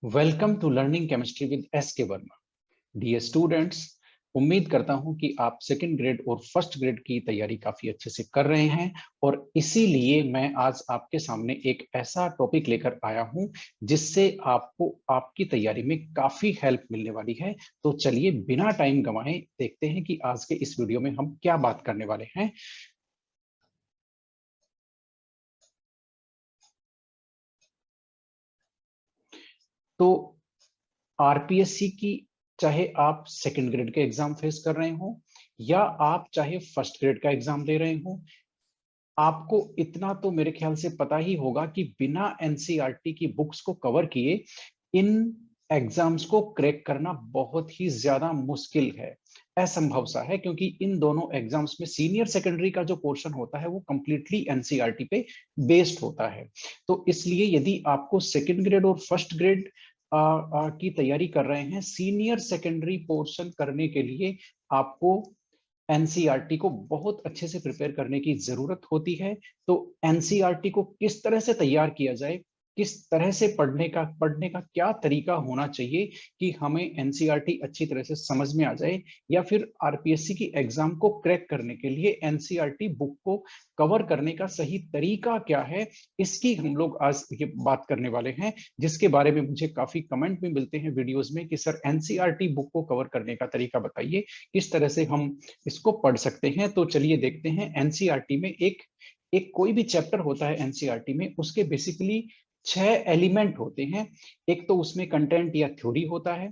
Welcome to learning chemistry with S K Verma. Dear students, उम्मीद करता हूं कि आप सेकंड ग्रेड और फर्स्ट ग्रेड की तैयारी काफी अच्छे से कर रहे हैं और इसीलिए मैं आज आपके सामने एक ऐसा टॉपिक लेकर आया हूं जिससे आपको आपकी तैयारी में काफी हेल्प मिलने वाली है। तो चलिए बिना टाइम गंवाए देखते हैं कि आज के इस वीडियो में हम क्या बात करने वाले हैं। तो आरपीएससी की, चाहे आप सेकंड ग्रेड के एग्जाम फेस कर रहे हो या आप चाहे फर्स्ट ग्रेड का एग्जाम दे रहे हो, आपको इतना तो मेरे ख्याल से पता ही होगा कि बिना एनसीईआरटी की बुक्स को कवर किए इन एग्जाम्स को क्रैक करना बहुत ही ज्यादा मुश्किल है, असंभव सा है, क्योंकि इन दोनों एग्जाम्स में सीनियर सेकेंडरी का जो पोर्शन होता है वो कंप्लीटली एनसीईआरटी पे बेस्ड होता है। तो इसलिए यदि आपको सेकेंड ग्रेड और फर्स्ट ग्रेड की तैयारी कर रहे हैं, सीनियर सेकेंडरी पोर्शन करने के लिए आपको एनसीईआरटी को बहुत अच्छे से प्रिपेयर करने की जरूरत होती है। तो एनसीईआरटी को किस तरह से तैयार किया जाए, किस तरह से पढ़ने का क्या तरीका होना चाहिए कि हमें एनसीईआरटी अच्छी तरह से समझ में आ जाए, या फिर आरपीएससी की एग्जाम को क्रैक करने के लिए एनसीईआरटी बुक को कवर करने का सही तरीका क्या है, इसकी हम लोग आज ये बात करने वाले हैं। जिसके बारे में मुझे काफी कमेंट भी मिलते हैं वीडियोस में कि सर एनसीईआरटी बुक को कवर करने का तरीका बताइए, किस तरह से हम इसको पढ़ सकते हैं। तो चलिए देखते हैं। एनसीईआरटी में एक एक कोई भी चैप्टर होता है एनसीईआरटी में, उसके बेसिकली 6 एलिमेंट होते हैं। एक तो उसमें कंटेंट या थ्योरी होता है,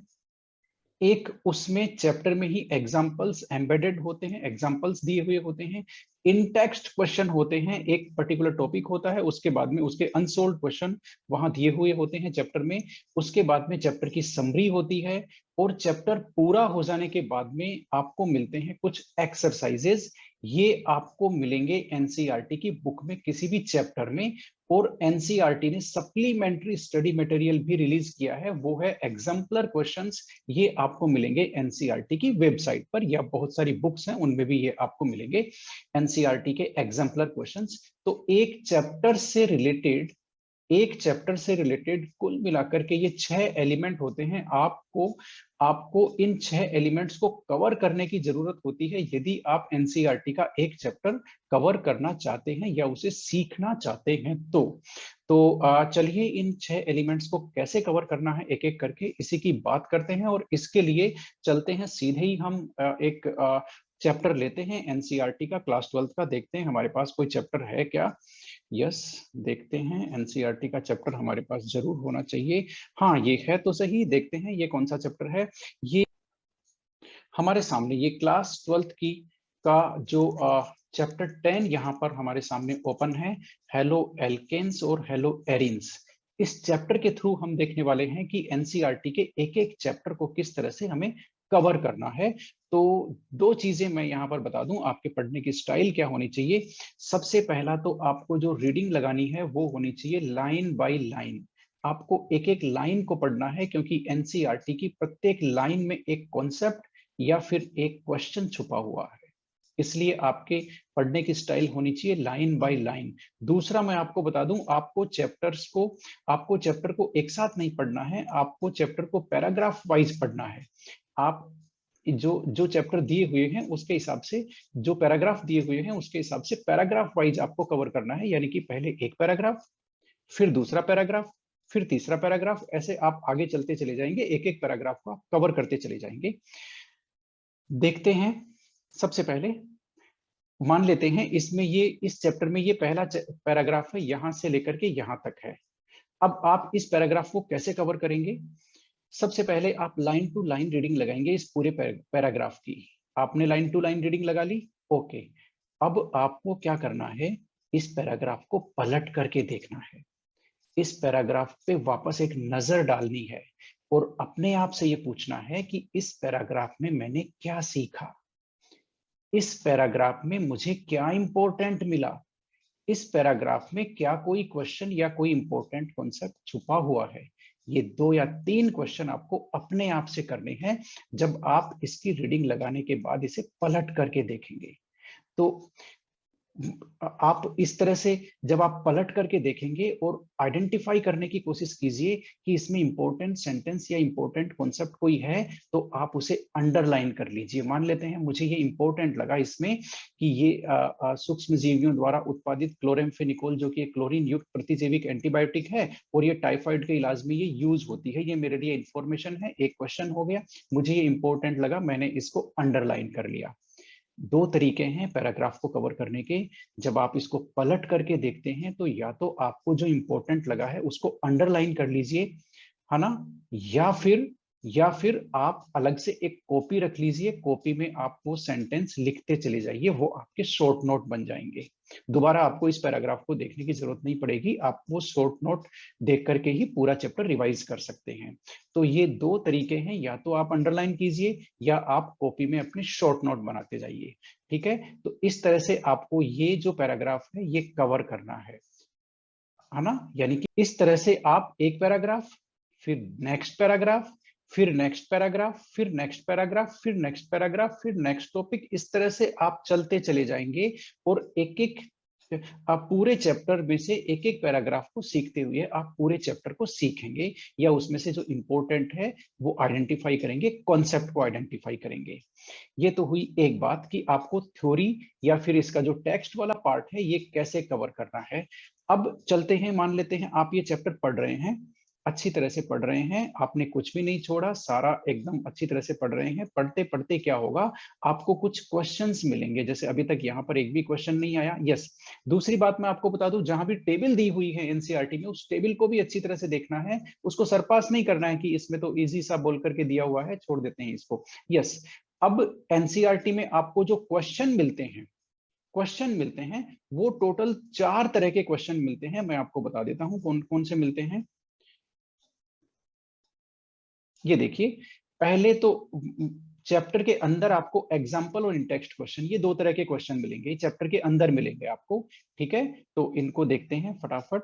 एक उसमें चैप्टर में ही एग्जाम्पल्स एम्बेडेड होते हैं, एग्जाम्पल्स दिए हुए होते हैं, इन टेक्स्ट क्वेश्चन होते हैं, एक पर्टिकुलर टॉपिक होता है, उसके बाद में उसके अनसोल्व क्वेश्चन वहां दिए हुए होते हैं चैप्टर में, उसके बाद में चैप्टर की समरी होती है, और चैप्टर पूरा हो जाने के बाद में आपको मिलते हैं कुछ एक्सरसाइजेज। ये आपको मिलेंगे एनसीईआरटी की बुक में किसी भी चैप्टर में। और एनसीईआरटी ने सप्लीमेंट्री स्टडी मटेरियल भी रिलीज किया है, वो है एग्जाम्पलर क्वेश्चंस। ये आपको मिलेंगे एनसीईआरटी की वेबसाइट पर, या बहुत सारी बुक्स हैं उनमें भी ये आपको मिलेंगे एनसीईआरटी के एग्जाम्पलर क्वेश्चंस। तो एक चैप्टर से रिलेटेड कुल मिलाकर के ये 6 एलिमेंट होते हैं। आपको आपको इन 6 एलिमेंट्स को कवर करने की जरूरत होती है यदि आप एनसीईआरटी का एक चैप्टर कवर करना चाहते हैं या उसे सीखना चाहते हैं। तो चलिए इन 6 एलिमेंट्स को कैसे कवर करना है एक एक करके इसी की बात करते हैं। और इसके लिए चलते हैं सीधे ही हम एक चैप्टर लेते हैं एनसीईआरटी का, क्लास 12th का। देखते हैं हमारे पास कोई चैप्टर है क्या। यस, देखते हैं। एनसीईआरटी का चैप्टर हमारे पास जरूर होना चाहिए। हाँ, ये है तो सही। देखते हैं ये कौन सा चैप्टर है। ये हमारे सामने ये क्लास 12th की का जो चैप्टर 10 यहाँ पर हमारे सामने ओपन है, हेलो एल्केन्स और हेलो एरिन्स। इस चैप्टर के थ्रू हम देखने वाले हैं कि एनसीईआरटी के एक एक चैप्टर को किस तरह से हमें कवर करना है। तो दो चीजें मैं यहाँ पर बता दूं, आपके पढ़ने की स्टाइल क्या होनी चाहिए। सबसे पहला तो आपको जो रीडिंग लगानी है वो होनी चाहिए लाइन बाय लाइन। आपको एक एक लाइन को पढ़ना है, क्योंकि एनसीईआरटी की प्रत्येक लाइन में एक कॉन्सेप्ट या फिर एक क्वेश्चन छुपा हुआ है। इसलिए आपके पढ़ने की स्टाइल होनी चाहिए लाइन बाय लाइन। दूसरा मैं आपको बता दूं, आपको चैप्टर को एक साथ नहीं पढ़ना है, आपको चैप्टर को पैराग्राफ वाइज पढ़ना है। आप जो जो चैप्टर दिए हुए हैं उसके हिसाब से, जो पैराग्राफ दिए हुए हैं उसके हिसाब से पैराग्राफ वाइज आपको कवर करना है। यानी कि पहले एक पैराग्राफ, फिर दूसरा पैराग्राफ, फिर तीसरा पैराग्राफ, ऐसे आप आगे चलते चले जाएंगे, एक एक पैराग्राफ को आप कवर करते चले जाएंगे। देखते हैं। सबसे पहले मान लेते हैं इसमें ये इस चैप्टर में ये पहला पैराग्राफ है, यहां से लेकर के यहां तक है। अब आप इस पैराग्राफ को कैसे कवर करेंगे। सबसे पहले आप लाइन टू लाइन रीडिंग लगाएंगे इस पूरे पैराग्राफ की। आपने लाइन टू लाइन रीडिंग लगा ली, ओके। अब आपको क्या करना है, इस पैराग्राफ को पलट करके देखना है, इस पैराग्राफ पे वापस एक नजर डालनी है और अपने आप से ये पूछना है कि इस पैराग्राफ में मैंने क्या सीखा, इस पैराग्राफ में मुझे क्या इंपॉर्टेंट मिला, इस पैराग्राफ में क्या कोई क्वेश्चन या कोई इंपॉर्टेंट कॉन्सेप्ट छुपा हुआ है। ये 2 या 3 क्वेश्चन आपको अपने आप से करने हैं जब आप इसकी रीडिंग लगाने के बाद इसे पलट करके देखेंगे। तो आप इस तरह से जब आप पलट करके देखेंगे और आइडेंटिफाई करने की कोशिश कीजिए कि इसमें इंपॉर्टेंट सेंटेंस या इंपॉर्टेंट कॉन्सेप्ट कोई है, तो आप उसे अंडरलाइन कर लीजिए। मान लेते हैं मुझे ये इंपॉर्टेंट लगा इसमें कि ये सूक्ष्म जीवियों द्वारा उत्पादित क्लोरेम्फेनिकोल जो कि एक क्लोरीन युक्त प्रतिजैविक एंटीबायोटिक है और ये टाइफाइड के इलाज में ये यूज होती है, ये मेरे लिए इंफॉर्मेशन है। एक क्वेश्चन हो गया, मुझे ये इंपॉर्टेंट लगा, मैंने इसको अंडरलाइन कर लिया। दो तरीके हैं पैराग्राफ को कवर करने के। जब आप इसको पलट करके देखते हैं तो या तो आपको जो इंपॉर्टेंट लगा है उसको अंडरलाइन कर लीजिए, है ना, या फिर आप अलग से एक कॉपी रख लीजिए, कॉपी में आप वो सेंटेंस लिखते चले जाइए, वो आपके शॉर्ट नोट बन जाएंगे। दोबारा आपको इस पैराग्राफ को देखने की जरूरत नहीं पड़ेगी, आप वो शॉर्ट नोट देख करके ही पूरा चैप्टर रिवाइज कर सकते हैं। तो ये दो तरीके हैं, या तो आप अंडरलाइन कीजिए या आप कॉपी में अपने शॉर्ट नोट बनाते जाइए। ठीक है, तो इस तरह से आपको ये जो पैराग्राफ है ये कवर करना है ना। यानी कि इस तरह से आप एक पैराग्राफ, फिर नेक्स्ट पैराग्राफ, फिर नेक्स्ट पैराग्राफ, फिर नेक्स्ट पैराग्राफ, फिर नेक्स्ट पैराग्राफ, फिर नेक्स्ट टॉपिक, इस तरह से आप चलते चले जाएंगे और एक एक आप पूरे चैप्टर में से एक एक पैराग्राफ को सीखते हुए आप पूरे चैप्टर को सीखेंगे, या उसमें से जो इंपॉर्टेंट है वो आइडेंटिफाई करेंगे, कॉन्सेप्ट को आइडेंटिफाई करेंगे। ये तो हुई एक बात कि आपको थ्योरी या फिर इसका जो टेक्स्ट वाला पार्ट है ये कैसे कवर करना है। अब चलते हैं, मान लेते हैं आप ये चैप्टर पढ़ रहे हैं, अच्छी तरह से पढ़ रहे हैं, आपने कुछ भी नहीं छोड़ा, सारा एकदम अच्छी तरह से पढ़ रहे हैं। पढ़ते पढ़ते क्या होगा, आपको कुछ क्वेश्चंस मिलेंगे, जैसे अभी तक यहाँ पर एक भी क्वेश्चन नहीं आया। यस, दूसरी बात मैं आपको बता दूं, जहां भी टेबल दी हुई है एनसीईआरटी में, उस टेबल को भी अच्छी तरह से देखना है, उसको सरपास नहीं करना है कि इसमें तो इजी सा बोल करके दिया हुआ है, छोड़ देते हैं इसको। यस, अब एनसीईआरटी में आपको जो क्वेश्चन मिलते हैं वो टोटल 4 तरह के क्वेश्चन मिलते हैं। मैं आपको बता देता हूं कौन कौन से मिलते हैं। ये देखिए, पहले तो चैप्टर के अंदर आपको एग्जाम्पल और इंटेक्स्ट क्वेश्चन, ये दो तरह के क्वेश्चन मिलेंगे, चैप्टर के अंदर मिलेंगे आपको। ठीक है, तो इनको देखते हैं फटाफट।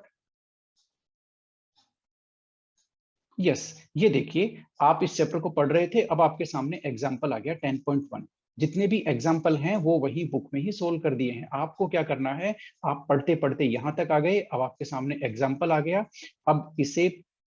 यस, ये देखिए, आप इस चैप्टर को पढ़ रहे थे, अब आपके सामने एग्जाम्पल आ गया 10.1। जितने भी एग्जाम्पल हैं वो वही बुक में ही सोल्व कर दिए हैं। आपको क्या करना है, आप पढ़ते पढ़ते यहां तक आ गए, अब आपके सामने एग्जाम्पल आ गया, अब इसे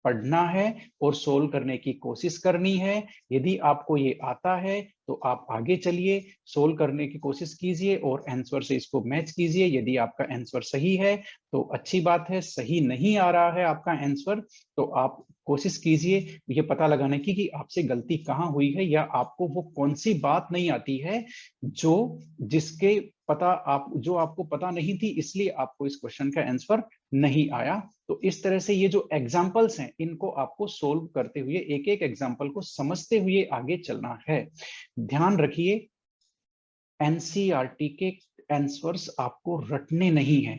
पढ़ना है और सोल्व करने की कोशिश करनी है। यदि आपको ये आता है तो आप आगे चलिए, सोल्व करने की कोशिश कीजिए और आंसर से इसको मैच कीजिए। यदि आपका आंसर सही है तो अच्छी बात है, सही नहीं आ रहा है आपका आंसर तो आप कोशिश कीजिए ये पता लगाने की कि आपसे गलती कहाँ हुई है, या आपको वो कौन सी बात नहीं आती है जो जिसके पता आप जो आपको पता नहीं थी, इसलिए आपको इस क्वेश्चन का आंसर नहीं आया। तो इस तरह से ये जो एग्जाम्पल्स हैं इनको आपको सोल्व करते हुए, एक एक एग्जाम्पल को समझते हुए आगे चलना है। ध्यान रखिए, एनसीईआरटी के आंसर्स आपको रटने नहीं है।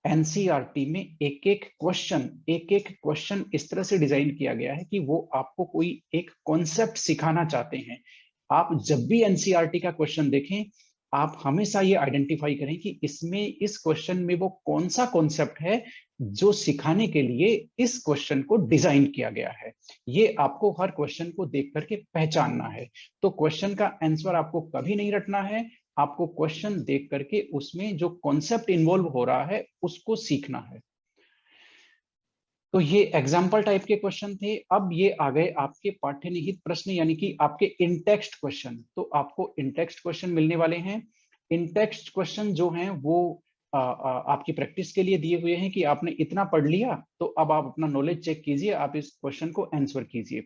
एनसीईआरटी में एक एक क्वेश्चन इस तरह से डिजाइन किया गया है कि वो आपको कोई एक कॉन्सेप्ट सिखाना चाहते हैं। आप जब भी एनसीईआरटी का क्वेश्चन देखें, आप हमेशा ये आइडेंटिफाई करें कि इसमें इस क्वेश्चन में वो कौन सा कॉन्सेप्ट है जो सिखाने के लिए इस क्वेश्चन को डिजाइन किया गया है। ये आपको हर क्वेश्चन को देख करके पहचानना है। तो क्वेश्चन का आंसर आपको कभी नहीं रटना है, आपको क्वेश्चन देख करके उसमें जो कॉन्सेप्ट इन्वॉल्व हो रहा है उसको सीखना है। तो ये एग्जाम्पल टाइप के क्वेश्चन थे। अब ये आ गए आपके पाठ्यनिहित प्रश्न, यानी कि आपके इनटेक्स्ट क्वेश्चन। तो आपको इनटेक्स्ट क्वेश्चन मिलने वाले हैं। इनटेक्स्ट क्वेश्चन जो हैं वो आपकी प्रैक्टिस के लिए दिए हुए हैं कि आपने इतना पढ़ लिया तो अब आप अपना नॉलेज चेक कीजिए, आप इस क्वेश्चन को आंसर कीजिए।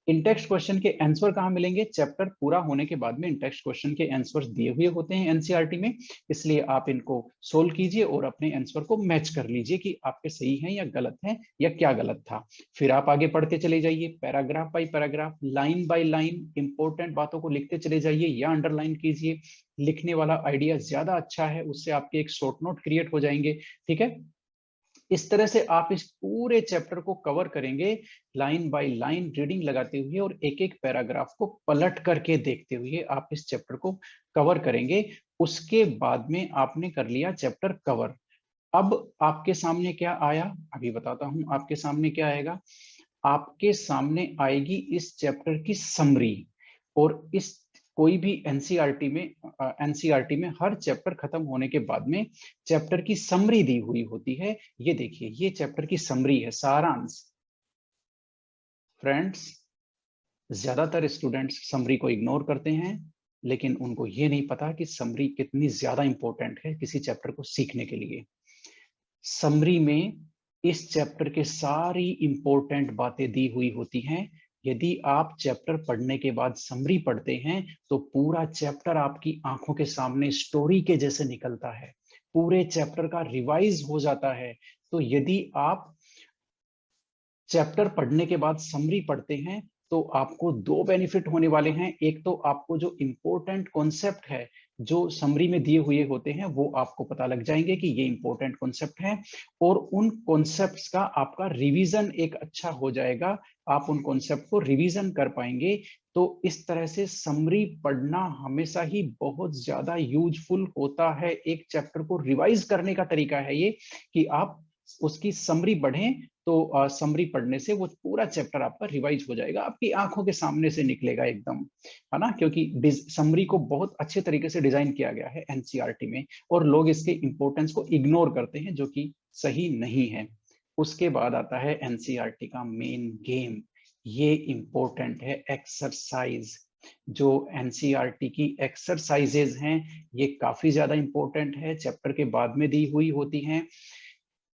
इंटेक्स्ट क्वेश्चन के आंसर कहाँ मिलेंगे, चैप्टर पूरा होने के बाद में इंटेक्स्ट क्वेश्चन के आंसर्स दिए हुए होते हैं एनसीईआरटी में, इसलिए आप इनको सोल्व कीजिए और अपने आंसर को मैच कर लीजिए कि आपके सही हैं या गलत हैं या क्या गलत था। फिर आप आगे पढ़ते चले जाइए, paragraph by paragraph, line by line important बातों को लिखते चले जाइए या अंडरलाइन कीजिए। लिखने वाला आइडिया ज्यादा अच्छा है, उससे आपके एक शॉर्ट नोट क्रिएट हो जाएंगे। ठीक है, इस तरह से आप इस पूरे चैप्टर को कवर करेंगे, लाइन बाय लाइन रीडिंग लगाते हुए और एक एक पैराग्राफ को पलट करके देखते हुए आप इस चैप्टर को कवर करेंगे। उसके बाद में आपने कर लिया चैप्टर कवर। अब आपके सामने क्या आया, अभी बताता हूं आपके सामने क्या आएगा। आपके सामने आएगी इस चैप्टर की समरी, और इस कोई भी एनसीईआरटी में हर चैप्टर खत्म होने के बाद में चैप्टर की समरी दी हुई होती है। ये देखिए, ये चैप्टर की समरी है, सारांश। फ्रेंड्स, ज्यादातर स्टूडेंट्स समरी को इग्नोर करते हैं, लेकिन उनको ये नहीं पता कि समरी कितनी ज्यादा इंपॉर्टेंट है किसी चैप्टर को सीखने के लिए। समरी में इस चैप्टर के सारी इंपॉर्टेंट बातें दी हुई होती हैं। यदि आप चैप्टर पढ़ने के बाद समरी पढ़ते हैं तो पूरा चैप्टर आपकी आंखों के सामने स्टोरी के जैसे निकलता है, पूरे चैप्टर का रिवाइज हो जाता है। तो यदि आप चैप्टर पढ़ने के बाद समरी पढ़ते हैं तो आपको दो बेनिफिट होने वाले हैं। एक तो आपको जो इंपॉर्टेंट कॉन्सेप्ट है जो समरी में दिए हुए होते हैं वो आपको पता लग जाएंगे कि ये इंपॉर्टेंट कॉन्सेप्ट है, और उन कॉन्सेप्ट्स का आपका रिवीजन एक अच्छा हो जाएगा, आप उन कॉन्सेप्ट को रिवीजन कर पाएंगे। तो इस तरह से समरी पढ़ना हमेशा ही बहुत ज्यादा यूजफुल होता है। एक चैप्टर को रिवाइज करने का तरीका है ये कि आप उसकी समरी पढ़ें, तो समरी पढ़ने से वो पूरा चैप्टर आपका रिवाइज हो जाएगा, आपकी आंखों के सामने से निकलेगा एकदम, है ना, क्योंकि समरी को बहुत अच्छे तरीके से डिजाइन किया गया है एनसीईआरटी में, और लोग इसके इंपॉर्टेंस को इग्नोर करते हैं, जो कि सही नहीं है। उसके बाद आता है एनसीईआरटी का मेन गेम। ये इंपॉर्टेंट है एक्सरसाइज। जो एनसीईआरटी की एक्सरसाइजेज हैं ये काफी ज्यादा इंपॉर्टेंट है, चैप्टर के बाद में दी हुई होती हैं।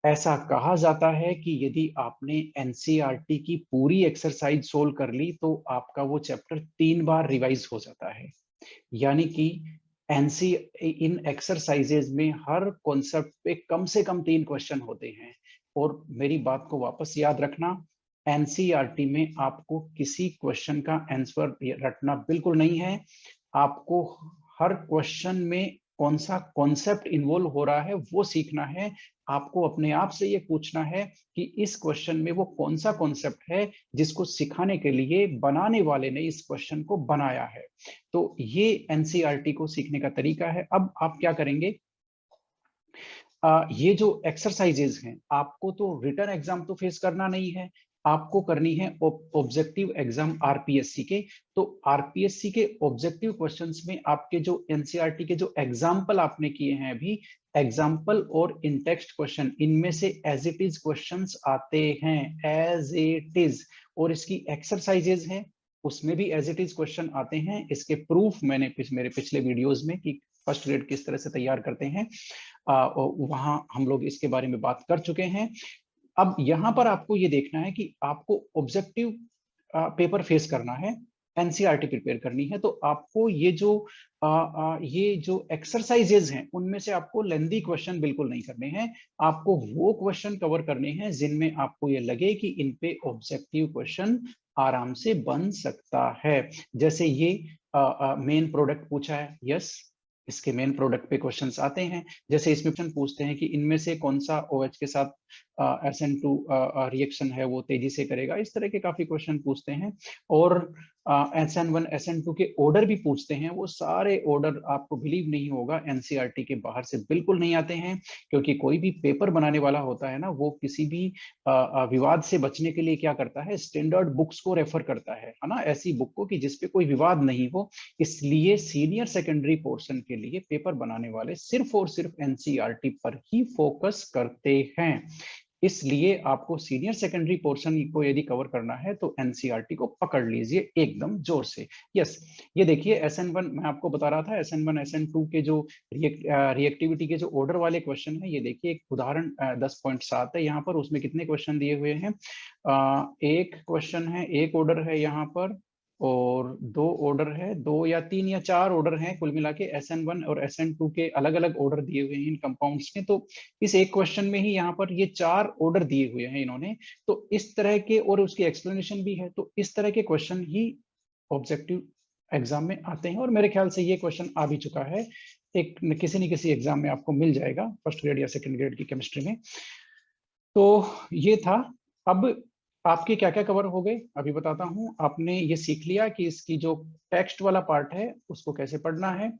ऐसा कहा जाता है कि यदि आपने एनसीईआरटी की पूरी एक्सरसाइज सोल्व कर ली तो आपका वो चैप्टर 3 बार रिवाइज हो जाता है। यानी कि एनसी इन एक्सरसाइजेज में हर कॉन्सेप्ट पे कम से कम 3 क्वेश्चन होते हैं। और मेरी बात को वापस याद रखना, एनसीईआरटी में आपको किसी क्वेश्चन का आंसर रटना बिल्कुल नहीं है। आपको हर क्वेश्चन में कौन सा कॉन्सेप्ट इन्वॉल्व हो रहा है वो सीखना है। आपको अपने आप से ये पूछना है कि इस क्वेश्चन में वो कौन सा कॉन्सेप्ट है जिसको सिखाने के लिए बनाने वाले ने इस क्वेश्चन को बनाया है। तो ये एनसीईआरटी को सीखने का तरीका है। अब आप क्या करेंगे, ये जो एक्सरसाइजेज हैं आपको तो रिटन एग्जाम तो फेस करना नहीं है, आपको करनी है ऑब्जेक्टिव एग्जाम आरपीएससी के। तो आरपीएससी के ऑब्जेक्टिव क्वेश्चंस में आपके जो एनसीईआरटी के जो एग्जाम्पल आपने किए हैं अभी, एग्जाम्पल और इन टेक्स्ट क्वेश्चन, इनमें से एज इट इज क्वेश्चंस आते हैं, एज इट इज। और इसकी एक्सरसाइजेज हैं उसमें भी एज इट इज क्वेश्चन आते हैं। इसके प्रूफ मैंने मेरे पिछले वीडियोस में कि फर्स्ट ग्रेड किस तरह से तैयार करते हैं, वहां हम लोग इसके बारे में बात कर चुके हैं। अब यहां पर आपको ये देखना है कि आपको ऑब्जेक्टिव पेपर फेस करना है, एनसीईआरटी प्रिपेयर करनी है। तो आपको ये जो एक्सरसाइजेज हैं उनमें से आपको लेंदी क्वेश्चन बिल्कुल नहीं करने हैं। आपको वो क्वेश्चन कवर करने हैं जिनमें आपको ये लगे कि इन पे ऑब्जेक्टिव क्वेश्चन आराम से बन सकता है। जैसे ये मेन प्रोडक्ट पूछा है, यस, इसके मेन प्रोडक्ट पे क्वेश्चंस आते हैं। जैसे इसमें क्वेश्चन पूछते हैं कि इनमें से कौन सा OH के साथ SN2 रिएक्शन है वो तेजी से करेगा, इस तरह के काफी क्वेश्चन पूछते हैं। और SN1 SN2 के ऑर्डर भी पूछते हैं। वो सारे ऑर्डर आपको बिलीव नहीं होगा एनसीईआरटी के बाहर से बिल्कुल नहीं आते हैं, क्योंकि कोई भी पेपर बनाने वाला होता है ना, वो किसी भी विवाद से बचने के लिए क्या करता है, स्टैंडर्ड बुक्स को रेफर करता है ना, ऐसी बुक को कि जिसपे कोई विवाद नहीं हो। इसलिए सीनियर सेकेंडरी पोर्शन के लिए पेपर बनाने वाले सिर्फ और सिर्फ एनसीईआरटी पर ही फोकस करते हैं। इसलिए आपको सीनियर सेकेंडरी पोर्शन को यदि कवर करना है तो एनसीईआरटी को पकड़ लीजिए एकदम जोर से। यस, ये देखिए SN1 मैं आपको बता रहा था, SN1 SN2 के जो रिएक्टिविटी के जो ऑर्डर वाले क्वेश्चन है, ये देखिए एक उदाहरण 10.7 है यहाँ पर, उसमें कितने क्वेश्चन दिए हुए हैं, एक क्वेश्चन है, एक ऑर्डर है यहाँ पर, और 2 ऑर्डर है, 2 या 3 या 4 ऑर्डर हैं कुल मिला के। SN1 और SN2 के अलग अलग ऑर्डर दिए हुए हैं इन कंपाउंड्स में। तो इस एक क्वेश्चन में ही यहाँ पर ये 4 ऑर्डर दिए हुए हैं इन्होंने। तो इस तरह के, और उसकी एक्सप्लेनेशन भी है, तो इस तरह के क्वेश्चन ही ऑब्जेक्टिव एग्जाम में आते हैं। और मेरे ख्याल से ये क्वेश्चन आ भी चुका है, एक किसी न किसी एग्जाम में आपको मिल जाएगा, फर्स्ट ग्रेड या सेकेंड ग्रेड की केमिस्ट्री में। तो ये था। अब आपके क्या क्या कवर हो गए अभी बताता हूं। आपने ये सीख लिया कि इसकी जो टेक्स्ट वाला पार्ट है उसको कैसे पढ़ना है,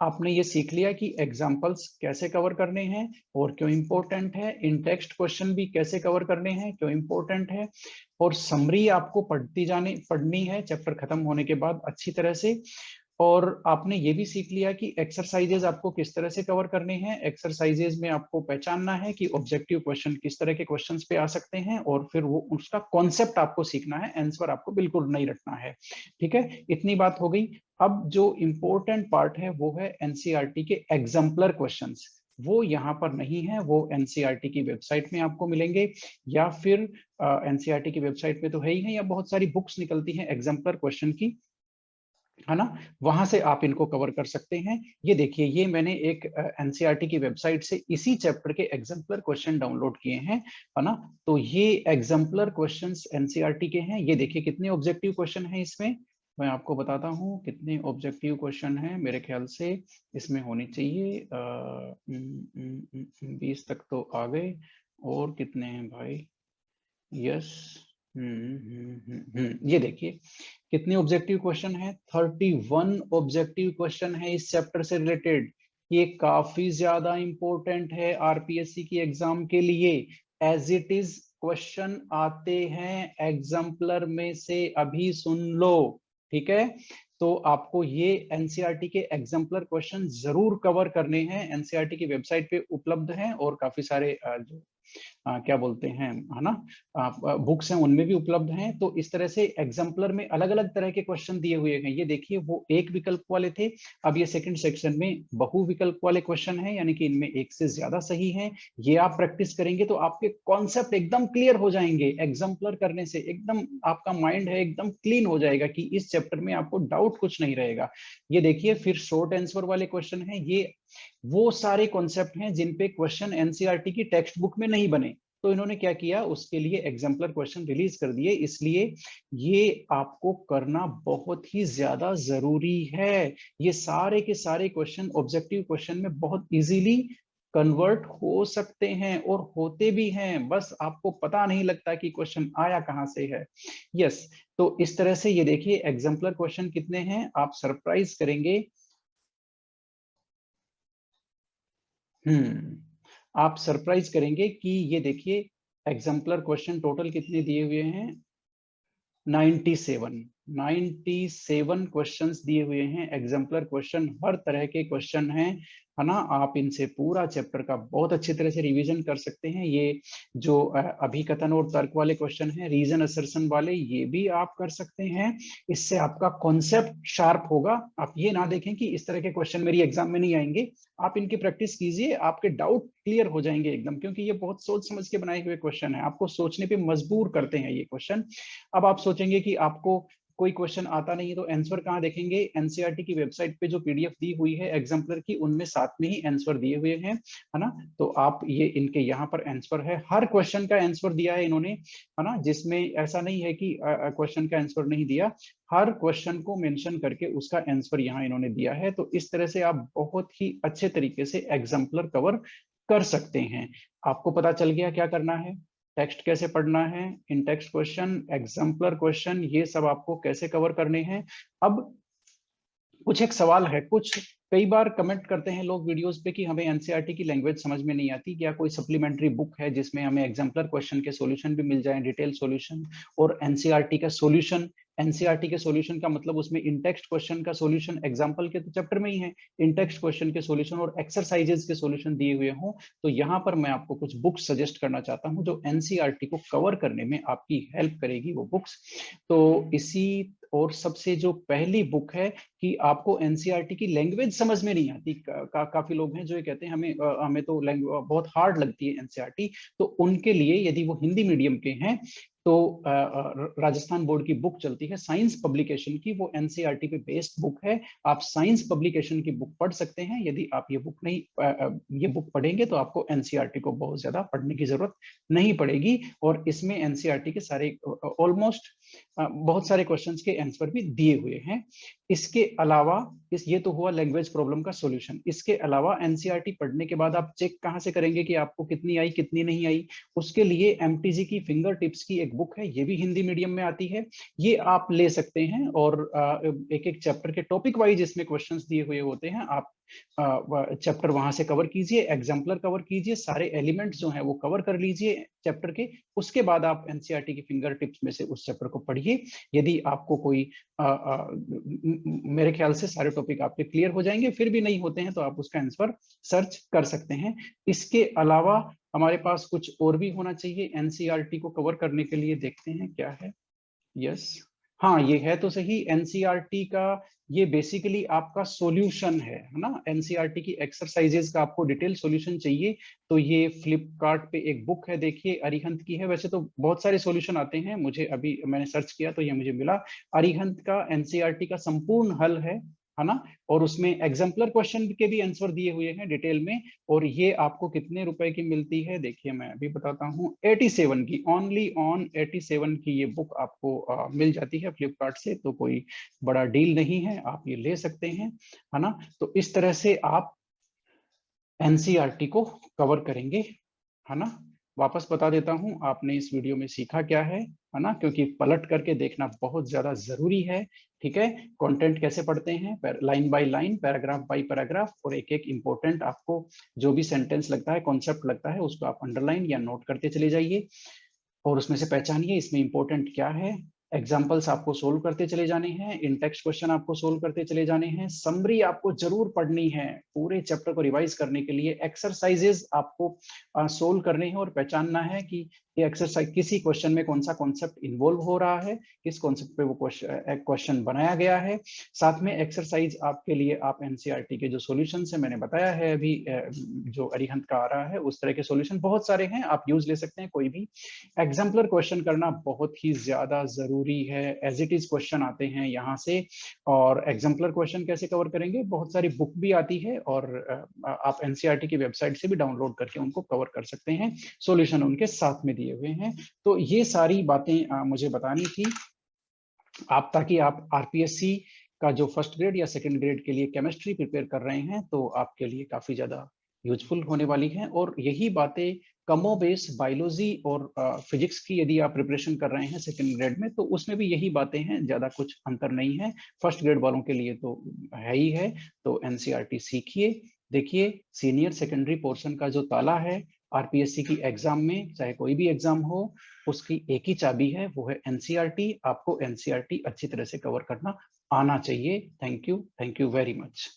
आपने ये सीख लिया कि एग्जाम्पल्स कैसे कवर करने हैं और क्यों इंपॉर्टेंट है, इन टेक्स्ट क्वेश्चन भी कैसे कवर करने हैं, क्यों इंपॉर्टेंट है, और समरी आपको पढ़नी है चैप्टर खत्म होने के बाद अच्छी तरह से। और आपने ये भी सीख लिया कि एक्सरसाइजेज आपको किस तरह से कवर करने हैं। एक्सरसाइजेज में आपको पहचानना है कि ऑब्जेक्टिव क्वेश्चन किस तरह के क्वेश्चंस पे आ सकते हैं, और फिर वो उसका कॉन्सेप्ट आपको सीखना है, आंसर आपको बिल्कुल नहीं रखना है। ठीक है, इतनी बात हो गई। अब जो इम्पोर्टेंट पार्ट है वो है एनसीईआरटी के एग्जाम्पलर क्वेश्चंस। वो यहाँ पर नहीं है, वो एनसीईआरटी की वेबसाइट में आपको मिलेंगे, या फिर एनसीईआरटी की वेबसाइट पे तो है ही है, या बहुत सारी बुक्स निकलती हैं एग्जाम्पलर क्वेश्चन की, है ना, वहां से आप इनको कवर कर सकते हैं। ये देखिए, ये मैंने एक एनसीईआरटी की वेबसाइट से इसी चैप्टर के एग्जाम्पलर क्वेश्चन डाउनलोड किए हैं, है ना। तो ये एग्जाम्पलर क्वेश्चंस एनसीईआरटी के हैं। ये देखिए कितने ऑब्जेक्टिव क्वेश्चन हैं इसमें, मैं आपको बताता हूँ कितने ऑब्जेक्टिव क्वेश्चन हैं। मेरे ख्याल से इसमें होनी चाहिए 20 तक तो आ गए, और कितने हैं भाई, यस। ये देखिए कितने ऑब्जेक्टिव क्वेश्चन है, 31 ऑब्जेक्टिव क्वेश्चन है इस चैप्टर से रिलेटेड। ये काफी ज्यादा इंपॉर्टेंट है आरपीएससी की एग्जाम के लिए। एज इट इज क्वेश्चन आते हैं एग्जाम्पलर में से, अभी सुन लो, ठीक है। तो आपको ये एनसीईआरटी के एग्जाम्पलर क्वेश्चन जरूर कवर करने हैं। एनसीईआरटी की वेबसाइट पे उपलब्ध हैं, और काफी सारे जो क्या बोलते हैं, है ना, बुक्स हैं उनमें भी उपलब्ध हैं। तो इस तरह से एग्जाम्पलर में अलग अलग तरह के क्वेश्चन दिए हुए हैं। ये देखिए, वो एक विकल्प वाले थे, अब ये सेकंड सेक्शन में बहु विकल्प वाले क्वेश्चन हैं, यानी कि इनमें एक से ज्यादा सही है। ये आप प्रैक्टिस करेंगे तो आपके कॉन्सेप्ट एकदम क्लियर हो जाएंगे। एग्जाम्पलर करने से एकदम आपका माइंड है एकदम क्लीन हो जाएगा, कि इस चैप्टर में आपको डाउट कुछ नहीं रहेगा। ये देखिए, फिर शॉर्ट आंसर वाले क्वेश्चन हैं। ये वो सारे कॉन्सेप्ट हैं जिन पे क्वेश्चन एनसीईआरटी की टेक्स्ट बुक में नहीं बने, तो इन्होंने क्या किया, उसके लिए एग्जाम्पलर क्वेश्चन रिलीज कर दिए। इसलिए ये आपको करना बहुत ही ज्यादा जरूरी है। ये सारे के सारे क्वेश्चन ऑब्जेक्टिव क्वेश्चन में बहुत इजीली कन्वर्ट हो सकते हैं, और होते भी हैं, बस आपको पता नहीं लगता कि क्वेश्चन आया कहां से है। यस, तो इस तरह से ये देखिए एग्जाम्पलर क्वेश्चन कितने हैं, आप सरप्राइज करेंगे। आप सरप्राइज करेंगे कि ये देखिए एग्जाम्पलर क्वेश्चन टोटल कितने दिए हुए हैं, 97 क्वेश्चंस दिए हुए हैं। एग्जाम्पलर क्वेश्चन हर तरह के क्वेश्चन हैं, है ना। आप इनसे पूरा चैप्टर का बहुत अच्छी तरह से रिवीजन कर सकते हैं। ये जो अभिकथन और तर्क वाले क्वेश्चन हैं, रीजन असर्शन वाले, ये भी आप कर सकते हैं। इससे आपका कॉन्सेप्ट शार्प होगा। आप ये ना देखें कि इस तरह के क्वेश्चन मेरी एग्जाम में नहीं आएंगे, आप इनकी प्रैक्टिस कीजिए, आपके डाउट क्लियर हो जाएंगे एकदम, क्योंकि ये बहुत सोच समझ के बनाए हुए क्वेश्चन है, आपको सोचने पे मजबूर करते हैं ये क्वेश्चन। अब आप सोचेंगे कि आपको कोई क्वेश्चन आता नहीं है तो आंसर कहाँ देखेंगे, एनसीईआरटी की वेबसाइट पे जो पीडीएफ दी हुई है एग्जाम्पलर की, उनमें साथ में ही आंसर दिए हुए हैं, है ना। तो आप ये इनके यहाँ पर आंसर है, हर क्वेश्चन का आंसर दिया है इन्होंने, है ना, जिसमें ऐसा नहीं है कि क्वेश्चन का आंसर नहीं दिया, हर क्वेश्चन को मेंशन करके उसका आंसर यहाँ इन्होंने दिया है। तो इस तरह से आप बहुत ही अच्छे तरीके से एग्जाम्पलर कवर कर सकते हैं। आपको पता चल गया क्या करना है, टेक्स्ट कैसे पढ़ना है, इन टेक्स्ट क्वेश्चन, एग्जाम्पलर क्वेश्चन, ये सब आपको कैसे कवर करने हैं। अब कुछ एक सवाल है, कुछ कई बार कमेंट करते हैं लोग वीडियोस पे कि हमें एनसीईआरटी की लैंग्वेज समझ में नहीं आती, क्या कोई सप्लीमेंट्री बुक है जिसमें हमें एग्जाम्पलर क्वेश्चन के सॉल्यूशन भी मिल जाए, डिटेल सॉल्यूशन और एनसीईआरटी का सॉल्यूशन। एनसीईआरटी के सॉल्यूशन का मतलब उसमें इन टेक्स्ट क्वेश्चन का सॉल्यूशन एग्जाम्पल के तो चैप्टर में ही है, इन टेक्स्ट क्वेश्चन के सॉल्यूशन और एक्सरसाइजेस के सॉल्यूशन दिए हुए हों। तो यहाँ पर मैं आपको कुछ बुक्स सजेस्ट करना चाहता हूँ जो एनसीईआरटी को कवर करने में आपकी हेल्प करेगी वो बुक्स। तो इसी और सबसे जो पहली बुक है कि आपको एनसीईआरटी की लैंग्वेज समझ में नहीं आती, काफी लोग हैं जो ये कहते हैं हमें तो बहुत हार्ड लगती है एनसीईआरटी। तो उनके लिए यदि वो हिंदी मीडियम के हैं तो राजस्थान बोर्ड की बुक चलती है साइंस पब्लिकेशन की, वो एनसीईआरटी पे बेस्ड बुक है। आप साइंस पब्लिकेशन की बुक पढ़ सकते हैं। यदि आप ये बुक नहीं ये बुक पढ़ेंगे तो आपको एनसीईआरटी को बहुत ज्यादा पढ़ने की जरूरत नहीं पड़ेगी, और इसमें एनसीईआरटी के सारे ऑलमोस्ट बहुत सारे क्वेश्चंस के आंसर भी दिए हुए हैं। इसके अलावा ये तो हुआ लैंग्वेज प्रॉब्लम का सॉल्यूशन। इसके अलावा एनसीईआरटी पढ़ने के बाद आप चेक कहां से करेंगे कि आपको कितनी आई कितनी नहीं आई, उसके लिए एमटीजी की फिंगर टिप्स की एक बुक है, ये भी हिंदी मीडियम में आती है, ये आप ले सकते हैं। और एक एक चैप्टर के टॉपिक वाइज इसमें क्वेश्चंस दिए हुए होते हैं, आप चैप्टर वहां से कवर कीजिए, एग्जाम्पलर कवर कीजिए, सारे एलिमेंट्स जो हैं वो कवर कर लीजिए चैप्टर के। उसके बाद आप एनसीईआरटी की फिंगर टिप्स में से उस चैप्टर को पढ़िए। यदि आपको कोई मेरे ख्याल से सारे टॉपिक आपके क्लियर हो जाएंगे, फिर भी नहीं होते हैं तो आप उसका आंसर सर्च कर सकते हैं। इसके अलावा हमारे पास कुछ और भी होना चाहिए एनसीईआरटी को कवर करने के लिए। देखते हैं क्या है। यस, हाँ ये है तो सही। एनसीईआरटी का ये बेसिकली आपका सॉल्यूशन है ना। एनसीईआरटी की एक्सरसाइजेज का आपको डिटेल सॉल्यूशन चाहिए तो ये फ्लिपकार्ट पे एक बुक है, देखिए अरिहंत की है। वैसे तो बहुत सारे सॉल्यूशन आते हैं, मुझे अभी मैंने सर्च किया तो ये मुझे मिला। अरिहंत का एनसीईआरटी का संपूर्ण हल है ना। और उसमें एग्जाम्पलर क्वेश्चन के भी आंसर दिए हुए हैं डिटेल में। और ये आपको कितने रुपए की मिलती है, देखिए मैं अभी बताता हूँ। 87 की, ओनली ऑन 87 की ये बुक आपको मिल जाती है फ्लिपकार्ट से। तो कोई बड़ा डील नहीं है, आप ये ले सकते हैं, है ना। तो इस तरह से आप एनसीईआरटी को कवर करेंगे, है ना। वापस बता देता हूं आपने इस वीडियो में सीखा क्या है ना, क्योंकि पलट करके देखना बहुत ज्यादा जरूरी है। ठीक है, कंटेंट कैसे पढ़ते हैं, line by line, paragraph by paragraph, और एक एक इंपॉर्टेंट आपको जो भी सेंटेंस लगता है, कॉन्सेप्ट लगता है, उसको आप अंडरलाइन या नोट करते चले जाइए और उसमें से पहचानिए इसमें इंपॉर्टेंट क्या है। एग्जाम्पल्स आपको सोल्व करते चले जाने हैं, इन टेक्स्ट क्वेश्चन आपको सोल्व करते चले जाने हैं, समरी आपको जरूर पढ़नी है पूरे चैप्टर को रिवाइज करने के लिए। एक्सरसाइजेस आपको सोल्व करने हैं और पहचानना है कि ये एक्सरसाइज किसी क्वेश्चन में कौन सा कॉन्सेप्ट इन्वॉल्व हो रहा है, किस कॉन्सेप्ट पे वो क्वेश्चन बनाया गया है। साथ में एक्सरसाइज आपके लिए आप एनसीईआरटी के जो सॉल्यूशन है मैंने बताया है अभी, जो अरिहंत का आ रहा है उस तरह के सॉल्यूशन बहुत सारे हैं, आप यूज ले सकते हैं कोई भी। एग्जाम्पलर क्वेश्चन करना बहुत ही ज्यादा जरूरी है, एज इट इज क्वेश्चन आते हैं यहाँ से। और एग्जाम्पलर क्वेश्चन कैसे कवर करेंगे, बहुत सारी बुक भी आती है और आप एनसीईआरटी की वेबसाइट से भी डाउनलोड करके उनको कवर कर सकते हैं, सॉल्यूशन उनके साथ में दिए हुए हैं। तो ये सारी बातें मुझे बतानी थी आप, ताकि आप आरपीएससी का जो फर्स्ट ग्रेड या सेकंड ग्रेड के लिए केमिस्ट्री प्रिपेयर कर रहे हैं तो आपके लिए काफी ज्यादा यूजफुल होने वाली हैं। और यही बातें कमोबेश बायोलॉजी और फिजिक्स की यदि आप प्रिपरेशन कर रहे हैं सेकंड ग्रेड में तो उसमें भी यही बातें हैं, ज्यादा कुछ अंतर नहीं है। फर्स्ट ग्रेड वालों के लिए तो है ही है। तो एनसीईआरटी सीखिए, देखिए सीनियर सेकेंडरी पोर्शन का जो ताला है आरपीएससी की एग्जाम में, चाहे कोई भी एग्जाम हो, उसकी एक ही चाबी है, वो है एनसीईआरटी। आपको एनसीईआरटी अच्छी तरह से कवर करना आना चाहिए। Thank you very much.